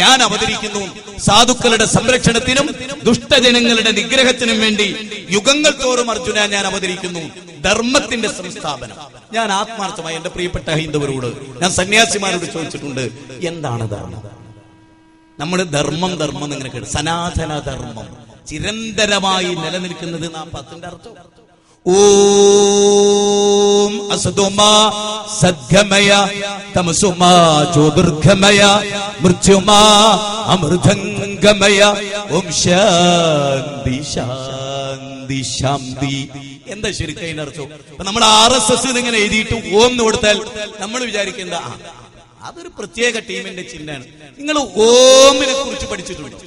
ഞാൻ അവതരിക്കുന്നു. സാധുക്കളുടെ സംരക്ഷണത്തിനും ദുഷ്ടജനങ്ങളുടെ നിഗ്രഹത്തിനും വേണ്ടി യുഗങ്ങൾ തോറും അർജുന ഞാൻ അവതരിക്കുന്നു. ധർമ്മത്തിന്റെ സംസ്ഥാപനം. ഞാൻ ആത്മാർത്ഥമായി എന്റെ പ്രിയപ്പെട്ട ഹൈന്ദവരോട്, ഞാൻ സന്യാസിമാരോട് ചോദിച്ചിട്ടുണ്ട്, എന്താണ് ധർമ്മം? നമ്മൾ ധർമ്മം ധർമ്മം എന്നിങ്ങനെ കേട്ടു. സനാതന ധർമ്മം ചിരന്തരമായി നിലനിൽക്കുന്നത് നാം പത്തിന്റെ അർത്ഥം. ഓം അസതോമാ സദ്ഗമയ തമസുമാ ജ്യോതിർഗമയ മൃത്യുമാ അമൃതംഗമയ ഓം ശാന്തി ശാന്തി ശാന്തി. എന്താ ശരിക്കും അതിനർത്ഥം? അപ്പൊ നമ്മൾ RSS ഇങ്ങനെ എഴുതിയിട്ട് ഓം എന്ന് കൊടുത്താൽ നമ്മൾ വിചാരിക്കുന്ന അതൊരു പ്രത്യേക ടീമിന്റെ ചിഹ്നമാണ്. നിങ്ങൾ ഓമിനെ കുറിച്ച് പഠിച്ചിട്ടുണ്ട്?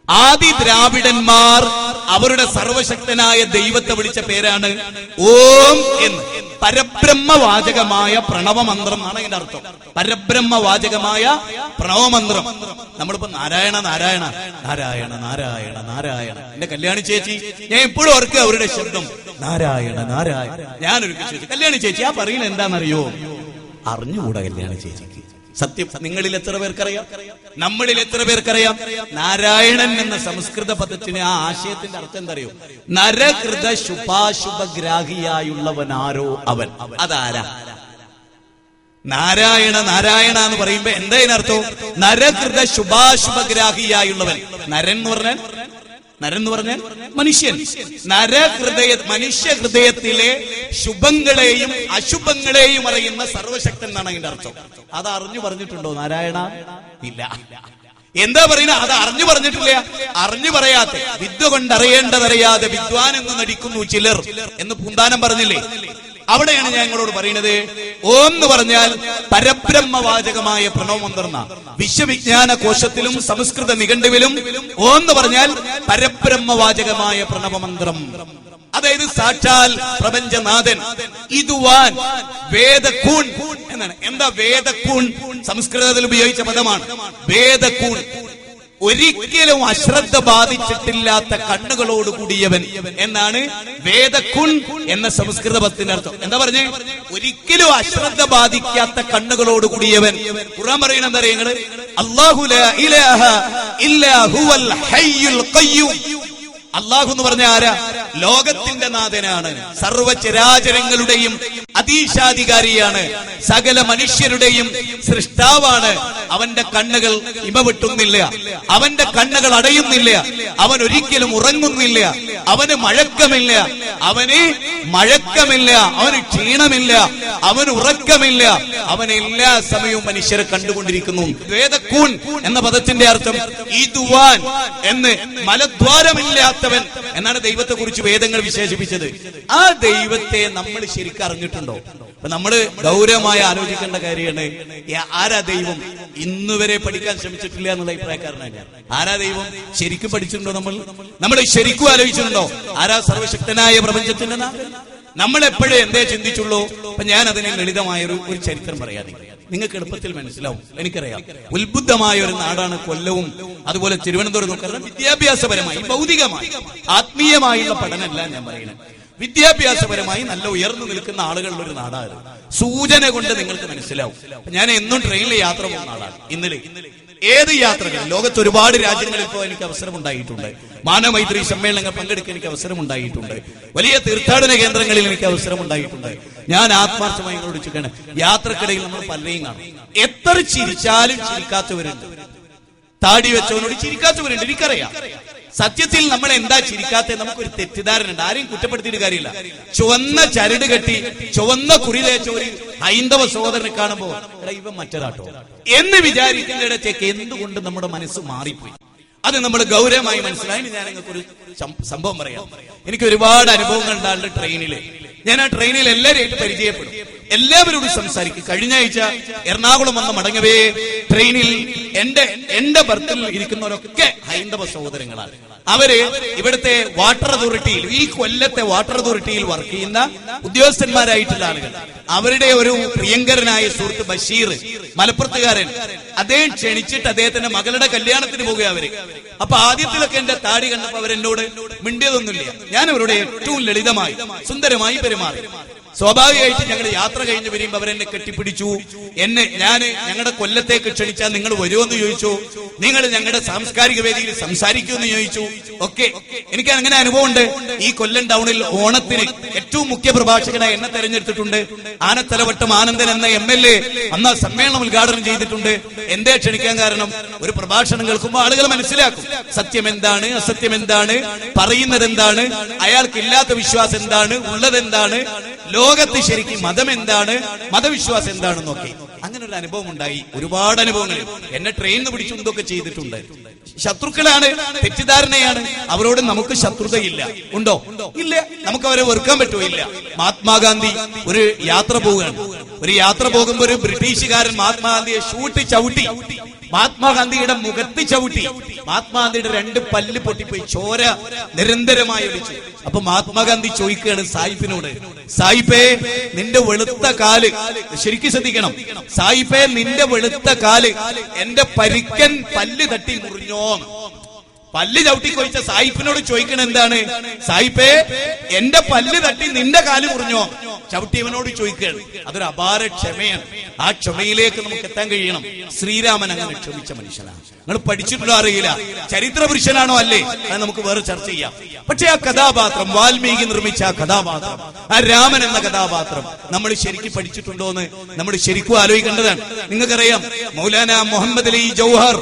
ആദി ദ്രാവിഡന്മാർ അവരുടെ സർവശക്തനായ ദൈവത്തെ വിളിച്ച പേരാണ് ഓം എന്ന്. പരബ്രഹ്മവാചകമായ പ്രണവമന്ത്രം എന്നാണ് അതിന്റെ അർത്ഥം. പരബ്രഹ്മവാചകമായ പ്രണവമന്ത്രം. നമ്മളിപ്പോ നാരായണ നാരായണ നാരായണ നാരായണ നാരായണ. എന്റെ കല്യാണി ചേച്ചി, ഞാൻ എപ്പോഴും ഓർക്കുക അവരുടെ ശബ്ദം, നാരായണ നാരായണ. ഞാനൊരു ചേച്ചി, കല്യാണി ചേച്ചി ആ പറയുന്നത് എന്താണെന്നറിയോ? അറിഞ്ഞുകൂടാ കല്യാണി ചേച്ചിക്ക്. സത്യം, നിങ്ങളിൽ എത്ര പേർക്കറിയാം? നമ്മളിൽ എത്ര പേർക്കറിയാം? നാരായണൻ എന്ന സംസ്കൃത പദത്തിന് ആ ആശയത്തിന്റെ അർത്ഥം എന്തറിയോ? നരകൃത ശുഭാശുഭഗ്രാഹിയായുള്ളവനാരോ അവൻ. അതാരാ? നാരായണ നാരായണ എന്ന് പറയുമ്പോ എന്താ ഇതിനർത്ഥം? നരകൃത ശുഭാശുഭഗ്രാഹിയായുള്ളവൻ. നരൻ എന്ന് പറഞ്ഞാൽ മനുഷ്യൻ. മനുഷ്യ ഹൃദയത്തിലെ ശുഭങ്ങളെയും അശുഭങ്ങളെയും അറിയുന്ന സർവശക്തൻ എന്നാണ് അതിന്റെ അർത്ഥം. അത് അറിഞ്ഞു പറഞ്ഞിട്ടുണ്ടോ നാരായണ? ഇല്ല. എന്താ പറയുന്നത്? അത് അറിഞ്ഞു പറഞ്ഞിട്ടില്ല. അറിഞ്ഞു പറയാത്ത, വിദ്യ കൊണ്ടറിയേണ്ടതറിയാതെ വിദ്വാൻ എന്ന് നടിക്കുന്നു ചിലർ എന്ന് പൂന്താനം പറഞ്ഞില്ലേ? അവിടെയാണ് ഞാൻ നിങ്ങളോട് പറയുന്നത്. ഓം എന്ന് പറഞ്ഞാൽ പരബ്രഹ്മവാചകമായ പ്രണവമന്ത്രം. വിശ്വവിജ്ഞാന കോശത്തിലും സംസ്കൃത നിഘണ്ടുവിലും ഓം എന്ന് പറഞ്ഞാൽ പരബ്രഹ്മവാചകമായ പ്രണവമന്ത്രം. അതായത് സാക്ഷാൽ പ്രപഞ്ചനാഥൻ. ഇതുവാൻ വേദക്കൂൺ എന്നാണ്. എന്താ വേദക്കൂൺ? സംസ്കൃതത്തിൽ ഉപയോഗിച്ച പദമാണ് വേദക്കൂൺ. ഒരിക്കലും അശ്രദ്ധ ബാധിച്ചിട്ടില്ലാത്ത കണ്ണുകളോട് കൂടിയവൻ എന്നാണ് വേദക്കുൺ എന്ന സംസ്കൃത പദത്തിന്റെ അർത്ഥം. എന്താ പറഞ്ഞേ? ഒരിക്കലും അശ്രദ്ധ ബാധിക്കാത്ത കണ്ണുകളോട് കൂടിയവൻ. ഖുർആൻ പറയുന്നത് എന്താ അറിയുന്നത്? അല്ലാഹു ലാ ഇലാഹ ഇല്ലാ ഹുവൽ ഹയ്യുൽ ഖയ്യൂം. അല്ലാഹു എന്ന് പറഞ്ഞ ആരാ? ലോകത്തിന്റെ നാഥനാണ്, സർവചരാചരങ്ങളുടെയും അതീശാധികാരിയാണ്, സകല മനുഷ്യരുടെയും സൃഷ്ടാവാണ്. അവന്റെ കണ്ണുകൾ ഇമവെട്ടുന്നില്ല, അവന്റെ കണ്ണുകൾ അടയുന്നില്ല, അവൻ ഒരിക്കലും ഉറങ്ങുന്നില്ല, അവന് മഴക്കമില്ല, അവന് ക്ഷീണമില്ല, അവന് ഉറക്കമില്ല, അവൻ എല്ലാ സമയവും മനുഷ്യരെ കണ്ടുകൊണ്ടിരിക്കുന്നു. വേദക്കൂൻ എന്ന പദത്തിന്റെ അർത്ഥം ഈദുവാൻ എന്ന്, മലദ്വാരമില്ലാത്തവൻ എന്നാണ് ദൈവത്തെ കുറിച്ച് വേദങ്ങൾ വിശേഷിപ്പിച്ചത്. ആ ദൈവത്തെ നമ്മൾ ശരിക്കും അറിഞ്ഞിട്ടുണ്ടോ? അപ്പൊ നമ്മള് ഗൗരവമായി ആലോചിക്കേണ്ട കാര്യമാണ്, ആരാ ദൈവം? ഇന്നുവരെ പഠിക്കാൻ ശ്രമിച്ചിട്ടില്ല എന്നുള്ള അഭിപ്രായക്കാരനാണ്. ആരാ ദൈവം? ശരിക്കും പഠിച്ചിട്ടുണ്ടോ? നമ്മൾ ശരിക്കും ആലോചിച്ചിട്ടുണ്ടോ? ആരാ സർവശക്തനായ പ്രപഞ്ചത്തിന്റെ നാഥൻ? നമ്മൾ എപ്പോഴും എന്തേ ചിന്തിച്ചുള്ളൂ? അപ്പൊ ഞാൻ അതിനെ ലളിതമായ ഒരു ചരിത്രം പറയാതെ നിങ്ങൾക്ക് എളുപ്പത്തിൽ മനസ്സിലാവും. എനിക്കറിയാം, ഉത്ബുദ്ധമായ ഒരു നാടാണ് കൊല്ലവും അതുപോലെ തിരുവനന്തപുരം. കാരണം വിദ്യാഭ്യാസപരമായി, ഭൗതികമായി, ആത്മീയമായുള്ള പഠനമല്ല ഞാൻ പറയുന്നത്. വിദ്യാഭ്യാസപരമായി നല്ല ഉയർന്നു നിൽക്കുന്ന ആളുകളുടെ ഒരു നാടാണ്. സൂചന കൊണ്ട് നിങ്ങൾക്ക് മനസ്സിലാവും. ഞാൻ എന്നും ട്രെയിനിൽ യാത്ര പോകുന്ന ആളാണ്. ഇന്നലെ ഏത് യാത്രകൾ, ലോകത്ത് ഒരുപാട് രാജ്യങ്ങളിൽ പോകാൻ എനിക്ക് അവസരം ഉണ്ടായിട്ടുണ്ട്. മാനവമൈത്രി സമ്മേളനങ്ങൾ പങ്കെടുക്കാൻ എനിക്ക് അവസരം ഉണ്ടായിട്ടുണ്ട്. വലിയ തീർത്ഥാടന കേന്ദ്രങ്ങളിൽ എനിക്ക് അവസരം ഉണ്ടായിട്ടുണ്ട്. ഞാൻ ആത്മാർത്ഥമായി ചോദിച്ചിട്ടാണ്, യാത്രക്കിടയിൽ നമ്മൾ പലരെയും കാണും. എത്ര ചിരിച്ചാലും ചിരിക്കാത്തവരുണ്ട്, താടി വെച്ചവനോട് ചിരിക്കാത്തവരുണ്ട്. എനിക്കറിയാം. സത്യത്തിൽ നമ്മൾ എന്താ ചിരിക്കാത്ത, നമുക്കൊരു തെറ്റിദ്ധാരണ ഉണ്ട്. ആരെയും കുറ്റപ്പെടുത്തിയിട്ട് കാര്യമില്ല. ചുവന്ന ചരട് കെട്ടി ചുവന്ന കുറി തേച്ച ഒരു ഹൈന്ദവ സഹോദരനെ കാണുമ്പോ ഇവൻ മറ്റൊരാട്ടോ എന്ന് വിചാരിക്കുന്നിടത്തേക്ക് എന്തുകൊണ്ട് നമ്മുടെ മനസ്സ് മാറിപ്പോയി? അത് നമ്മൾ ഗൗരവമായി മനസ്സിലായി. ഞാൻ നിങ്ങൾക്കൊരു സംഭവം പറയാം. എനിക്ക് ഒരുപാട് അനുഭവങ്ങൾ ഉണ്ടാകുന്ന ട്രെയിനില്. ഞാൻ ആ ട്രെയിനിൽ എല്ലാവരെയായിട്ട് പരിചയപ്പെടും, എല്ലാവരോടും സംസാരിക്കും. കഴിഞ്ഞ ആഴ്ച എറണാകുളം വന്ന് മടങ്ങവേ ട്രെയിനിൽ എന്റെ ബർത്തിൽ ഇരിക്കുന്നവരൊക്കെ ഹൈന്ദവ സഹോദരങ്ങളാണ്. അവര് ഇവിടുത്തെ വാട്ടർ അതോറിറ്റിയിൽ, ഈ കൊല്ലത്തെ വാട്ടർ അതോറിറ്റിയിൽ വർക്ക് ചെയ്യുന്ന ഉദ്യോഗസ്ഥന്മാരായിട്ടുള്ള ആളുകൾ. അവരുടെ ഒരു പ്രിയങ്കരനായ സുഹൃത്ത് ബഷീർ, മലപ്പുറത്തുകാരൻ, അദ്ദേഹം ക്ഷണിച്ചിട്ട് അദ്ദേഹത്തിന്റെ മകളുടെ കല്യാണത്തിന് പോകുക അവര്. അപ്പൊ ആദ്യത്തിലൊക്കെ എന്റെ താടി കണ്ടപ്പോ അവരെന്നോട് മിണ്ടിയതൊന്നുമില്ല. ഞാൻ അവരോട് ഏറ്റവും ലളിതമായി സുന്ദരമായി പെരുമാറി. സ്വാഭാവികമായിട്ട് ഞങ്ങൾ യാത്ര കഴിഞ്ഞ് വരുമ്പോ അവരെന്നെ കെട്ടിപ്പിടിച്ചു. ഞങ്ങളുടെ കൊല്ലത്തേക്ക് ക്ഷണിച്ചാൽ നിങ്ങൾ വരുമെന്ന് ചോദിച്ചു. നിങ്ങൾ ഞങ്ങളുടെ സാംസ്കാരിക വേദിയിൽ സംസാരിക്കുമെന്ന് ചോദിച്ചു. ഒക്കെ എനിക്ക് അങ്ങനെ അനുഭവം ഉണ്ട്. ഈ കൊല്ലം ടൗണിൽ ഓണത്തിന് ഏറ്റവും മുഖ്യ പ്രഭാഷകനായി എന്നെ തെരഞ്ഞെടുത്തിട്ടുണ്ട്. ആനത്തലവട്ടം ആനന്ദൻ എന്ന MLA അന്ന് സമ്മേളനം ഉദ്ഘാടനം ചെയ്തിട്ടുണ്ട്. എന്തേ ക്ഷണിക്കാൻ കാരണം, ഒരു പ്രഭാഷണം കേൾക്കുമ്പോൾ ആളുകൾ മനസ്സിലാക്കും സത്യം എന്താണ്, അസത്യം എന്താണ്, പറയുന്നത് എന്താണ്, അയാൾക്കില്ലാത്ത വിശ്വാസം എന്താണ്, ഉള്ളതെന്താണ്, ലോകത്ത് ശരിക്കും മതം എന്താണ്, മതവിശ്വാസം എന്താണെന്നൊക്കെ. അങ്ങനെ ഒരു അനുഭവം ഉണ്ടായി. ഒരുപാട് അനുഭവങ്ങൾ. എന്നെ ട്രെയിനിൽ പിടിച്ചു എന്തൊക്കെ ചെയ്തിട്ടുണ്ട്. ശത്രുക്കളാണ്, തെറ്റിദ്ധാരണയാണ്. അവരോട് നമുക്ക് ശത്രുതയില്ല. ഉണ്ടോ? ഇല്ല. നമുക്ക് അവരെ വെറുക്കാൻ പറ്റുമോ? ഇല്ല. മഹാത്മാഗാന്ധി ഒരു യാത്ര പോവുകയാണ്. ഒരു യാത്ര പോകുമ്പോ ഒരു ബ്രിട്ടീഷുകാരൻ മഹാത്മാഗാന്ധിയെ ചവിട്ടി. മഹാത്മാഗാന്ധിയുടെ മുഖത്ത് ചവിട്ടി. മഹാത്മാഗാന്ധിയുടെ 2 പല്ല് പൊട്ടിപ്പോയി, ചോര നിരന്തരമായി ഒലിച്ചു. അപ്പൊ മഹാത്മാഗാന്ധി ചോദിക്കുകയാണ് സായിപ്പിനോട്, സായിപ്പേ നിന്റെ വെളുത്ത കാല്, ശരിക്കും ശ്രദ്ധിക്കണം, സായിപ്പേ നിന്റെ വെളുത്ത കാല് എന്റെ പരിക്കൻ പല്ല് തട്ടി മുറിഞ്ഞോ? പല്ല് ചവിട്ടി കൊഴിച്ച സായിപ്പിനോട് ചോദിക്കണ എന്താണ്, സായിപ്പേ എന്റെ പല്ല് തട്ടി നിന്റെ കാല് മുറിഞ്ഞോ? ചവിട്ടിയവനോട് ചോദിക്കുകയാണ്. അതൊരു അപാര ക്ഷമയാണ്. ആ ക്ഷമയിലേക്ക് നമുക്ക് എത്താൻ കഴിയണം. ശ്രീരാമൻ അങ്ങനെ ക്ഷമിച്ച മനുഷ്യനാണ്. നിങ്ങൾ പഠിച്ചിട്ടുണ്ടോ അറിയില്ല, ചരിത്ര പുരുഷനാണോ അല്ലേ, അത് നമുക്ക് വേറെ ചർച്ച ചെയ്യാം. പക്ഷെ ആ കഥാപാത്രം, വാൽമീകി നിർമ്മിച്ച ആ കഥാപാത്രം, ആ രാമൻ എന്ന കഥാപാത്രം നമ്മൾ ശരിക്കും പഠിച്ചിട്ടുണ്ടോന്ന് നമ്മൾ ശരിക്കും ആലോചിക്കേണ്ടതാണ്. നിങ്ങൾക്കറിയാം, മൗലാന മുഹമ്മദ് അലി ജൗഹർ,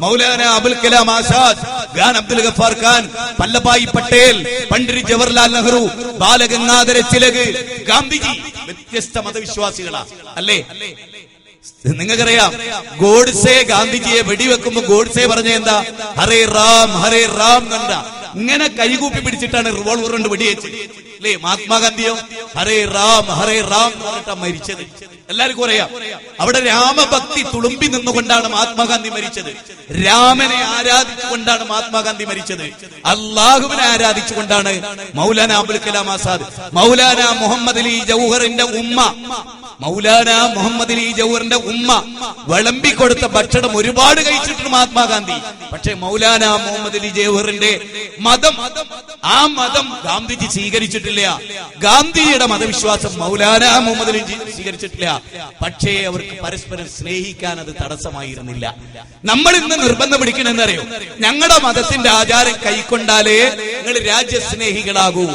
മൗലാന അബുൽ കലാം ആസാദ്, ഖാൻ അബ്ദുൽ ഗഫാർ ഖാൻ, വല്ലഭായ് പട്ടേൽ, പണ്ഡിറ്റ് ജവഹർലാൽ നെഹ്റു, ബാലഗംഗാധര തിലക്, ഗാന്ധിജി വ്യത്യസ്ത മതവിശ്വാസികളാ അല്ലേ? നിങ്ങൾക്കറിയാം, ഗോഡ്സെ ഗാന്ധിജിയെ വെടിവെക്കുമ്പോ ഗോഡ്സെ പറഞ്ഞ എന്താ? ഹരേ റാം എന്താ? ഇങ്ങനെ കൈകൂപ്പി പിടിച്ചിട്ടാണ് റിവോൾവർ കൊണ്ട് വെടിവെച്ചത് അല്ലേ? മഹാത്മാഗാന്ധിയോ ഹരേ റാം പറഞ്ഞിട്ടാ മരിച്ചത്. എല്ലാവർക്കും അറിയാം. അവിടെ രാമഭക്തി തുളുമ്പി നിന്നുകൊണ്ടാണ് മഹാത്മാഗാന്ധി മരിച്ചത്. രാമനെ ആരാധിച്ചുകൊണ്ടാണ് മഹാത്മാഗാന്ധി മരിച്ചത്. അള്ളാഹുവിനെ ആരാധിച്ചുകൊണ്ടാണ് മൗലാന അബുൽ കലാം ആസാദ്, മൗലാന മുഹമ്മദ് അലി ജൗഹറിന്റെ ഉമ്മ വിളമ്പിക്കൊടുത്ത ഭക്ഷണം ഒരുപാട് കഴിച്ചിട്ടുണ്ട് മഹാത്മാഗാന്ധി. പക്ഷെ മൗലാന മുഹമ്മദ് അലി ജൗഹറിന്റെ മതം, ആ മതം ഗാന്ധിജി സ്വീകരിച്ചിട്ടില്ല. ഗാന്ധിജിയുടെ മതവിശ്വാസം മൗലാന മുഹമ്മദ് അലി സ്വീകരിച്ചിട്ടില്ല. പക്ഷേ അവർക്ക് പരസ്പരം സ്നേഹിക്കാൻ അത് തടസ്സമായിരുന്നില്ല. നമ്മൾ ഇന്ന് നിർബന്ധം പിടിക്കണമെന്നറിയോ? ഞങ്ങളുടെ മതത്തിന്റെ ആചാരം കൈക്കൊണ്ടാലേ നിങ്ങൾ രാജ്യസ്നേഹികളാകൂ,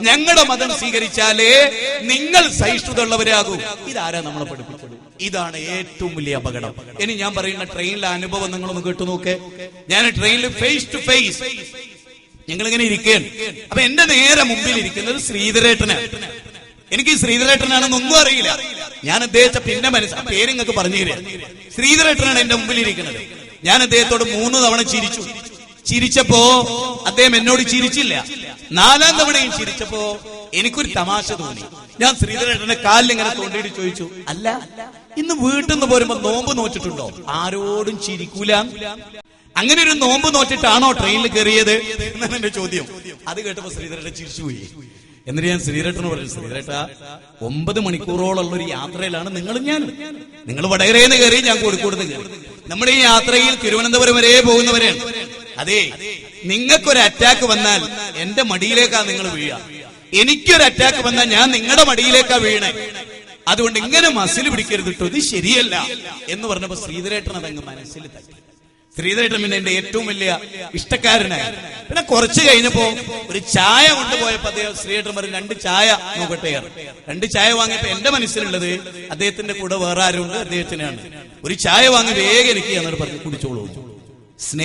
ഞങ്ങളുടെ മതം സ്വീകരിച്ചാലേ നിങ്ങൾ സഹിഷ്ണുതയുള്ളവരാകൂ. ഇതാരാ നമ്മളെ പഠിപ്പിച്ചത്? ഇതാണ് ഏറ്റവും വലിയ അപകടം. ഇനി ഞാൻ പറയുന്ന ട്രെയിനിലെ അനുഭവം നിങ്ങളൊന്ന് കേട്ടു നോക്കേ. ഞാൻ ട്രെയിനിൽ ഫേസ് ടു ഫേസ് ഞങ്ങളിങ്ങനെ ഇരിക്കുകയാണ്. അപ്പൊ എന്റെ നേരെ മുമ്പിൽ ഇരിക്കുന്നത് ശ്രീധരേട്ടനാണ്. എനിക്ക് ശ്രീധരേട്ടനാണെന്ന് ഒന്നും അറിയില്ല. ഞാൻ അദ്ദേഹത്തെ പിന്നെ പേര് നിങ്ങൾക്ക് പറഞ്ഞു തരാം. ശ്രീധരേട്ടനാണ് എന്റെ മുമ്പിൽ ഇരിക്കുന്നത്. ഞാൻ അദ്ദേഹത്തോട് 3 തവണ ചിരിച്ചു. ചിരിച്ചപ്പോ അദ്ദേഹം എന്നോട് ചിരിച്ചില്ല. 4ാം തവണയും ചിരിച്ചപ്പോ എനിക്കൊരു തമാശ തോന്നി. ഞാൻ ശ്രീധരേട്ടന്റെ കാലിൽ ഇങ്ങനെ തോണ്ടിയിട്ട് ചോദിച്ചു, അല്ല ഇന്ന് വീട്ടിൽ നിന്ന് പോരുമ്പോ നോമ്പ് നോറ്റിട്ടുണ്ടോ? ആരോടും ചിരിക്കൂല. അങ്ങനെ ഒരു നോമ്പ് നോറ്റിട്ടാണോ ട്രെയിനിൽ കയറിയത് എന്നാണ് എന്റെ ചോദ്യം. അത് കേട്ടപ്പോ ശ്രീധരേട്ടൻ ചിരിച്ചുപോയി. എന്നിട്ട് ഞാൻ ശ്രീധരേട്ടന് പറഞ്ഞു, ശ്രീധരേട്ടാ 9 മണിക്കൂറോളം ഒരു യാത്രയിലാണ് നിങ്ങളും ഞാനും. നിങ്ങൾ വടകരേന്ന് കയറി, ഞാൻ കോഴിക്കോട് കയറി. നമ്മുടെ ഈ യാത്രയിൽ തിരുവനന്തപുരം വരെ പോകുന്നവരെയാണ്. അതെ, നിങ്ങൾക്കൊരു അറ്റാക്ക് വന്നാൽ എന്റെ മടിയിലേക്കാ നിങ്ങൾ വീഴുക. എനിക്കൊരു അറ്റാക്ക് വന്നാൽ ഞാൻ നിങ്ങളുടെ മടിയിലേക്കാ വീണേ. അതുകൊണ്ട് ഇങ്ങനെ മസിൽ പിടിക്കരുത് കേട്ടോ, ഇത് ശരിയല്ല എന്ന് പറഞ്ഞപ്പോ ശ്രീധരേട്ടൻ അതങ്ങ് മനസ്സിൽ തട്ടി. ശ്രീധരേട്ടൻ പിന്നെ എന്റെ ഏറ്റവും വലിയ ഇഷ്ടക്കാരനായി. പിന്നെ കുറച്ച് കഴിഞ്ഞപ്പോ ഒരു ചായ കൊണ്ടുപോയപ്പോ അദ്ദേഹം ശ്രീധരേട്ടൻ പറഞ്ഞു, 2 ചായ നോക്കട്ടെ. 2 ചായ വാങ്ങിയപ്പോ എന്റെ മനസ്സിലുള്ളത് അദ്ദേഹത്തിന്റെ കൂടെ വേറെ ആരുണ്ട്, അദ്ദേഹത്തിനാണ്. ഒരു ചായ വാങ്ങി വേഗം എനിക്ക് എന്നോട് പറഞ്ഞു, കുടിച്ചോളൂ. സ്നേഹം